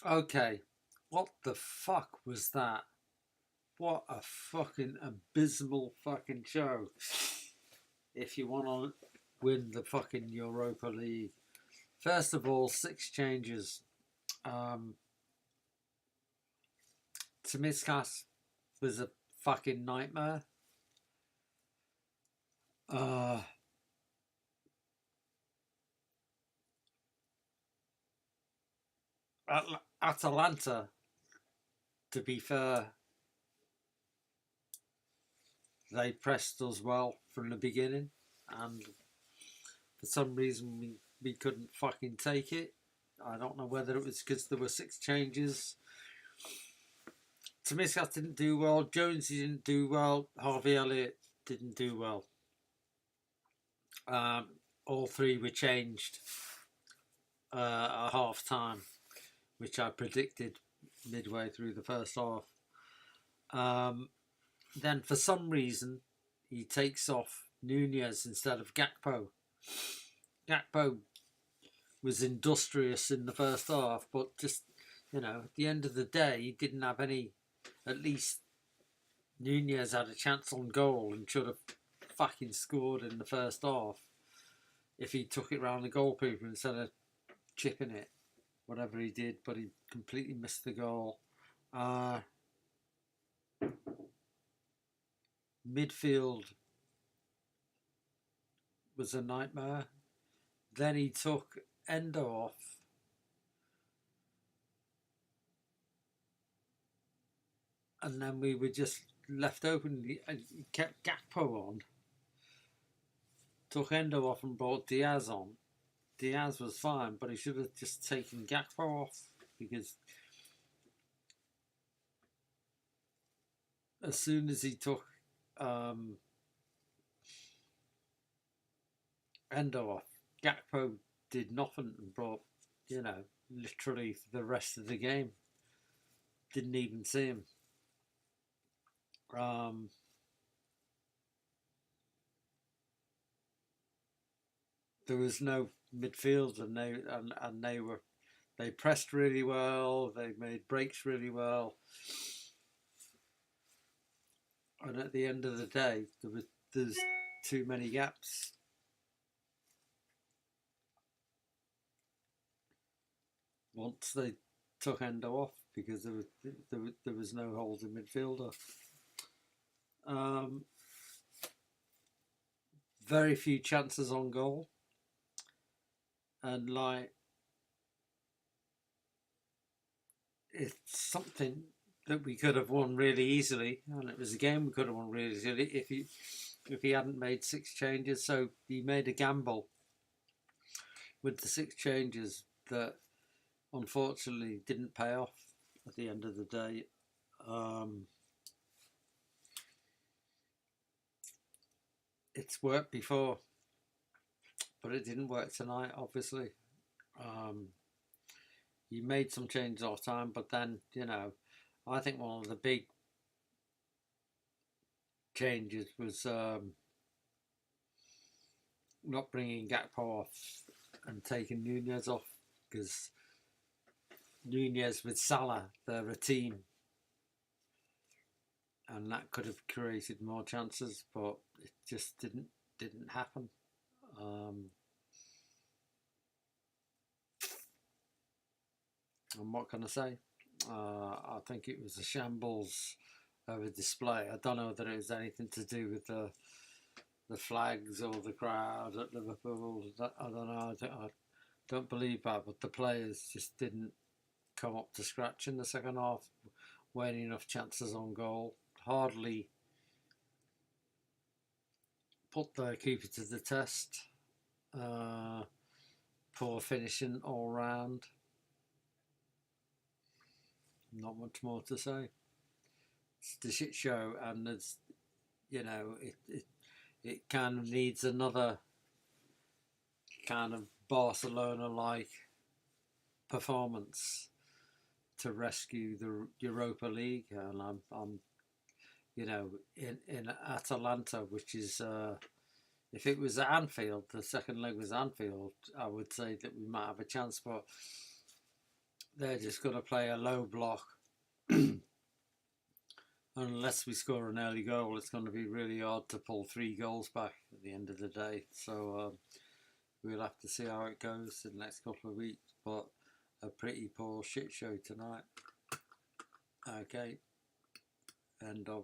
Okay, what the fuck was that? What a fucking abysmal fucking show. If you want to win the fucking Europa League, first of all, six changes. Um, Tsimikas was a fucking nightmare. Uh, Atalanta, to be fair, they pressed us well from the beginning, and for some reason we couldn't fucking take it. I don't know whether it was because there were six changes. Tsimikas didn't do well. Jonesy didn't do well. Harvey Elliott didn't do well. All three were changed at half time, which I predicted midway through the first half. Then for some reason he takes off Nunez instead of Gakpo. Gakpo was industrious in the first half, but just, at the end of the day, he didn't have any. At least Nunez had a chance on goal and should have fucking scored in the first half if he took it round the goalkeeper instead of chipping it, whatever he did. But he completely missed the goal. Midfield was a nightmare. Then he took Endo off. And then we were just left open. He kept Gakpo on. Took Endo off and brought Diaz on. Diaz was fine, but he should have just taken Gakpo off, because as soon as he took Endo off, Gakpo did nothing and brought, literally for the rest of the game. Didn't even see him. There was no midfield, and they pressed really well. They made breaks really well. And at the end of the day, there's too many gaps. Once they took Endo off, because there was no holding midfielder. Very few chances on goal, and it's something that we could have won really easily, and it was a game we could have won really easily if he hadn't made six changes. So he made a gamble with the six changes that unfortunately didn't pay off at the end of the day. It's worked before, but it didn't work tonight, obviously. You made some changes off time, but then, I think one of the big changes was not bringing Gakpo off and taking Nunez off, because Nunez with Salah, they're a team, and that could have created more chances, but it just didn't happen. And what can I say? I think it was a shambles of a display. I don't know that it was anything to do with the flags or the crowd at Liverpool. I don't know. I don't believe that, but the players just didn't come up to scratch in the second half. Weren't enough chances on goal. Hardly put their keeper to the test. Poor finishing all round. Not much more to say. It's the shit show, and there's, it kind of needs another kind of Barcelona-like performance to rescue the Europa League. And I'm in Atalanta, which is if it was at Anfield, the second leg was Anfield, I would say that we might have a chance, but they're just going to play a low block. Unless we score an early goal, it's going to be really hard to pull 3 goals back at the end of the day. So we'll have to see how it goes in the next couple of weeks. But a pretty poor shit show tonight. Okay, end of.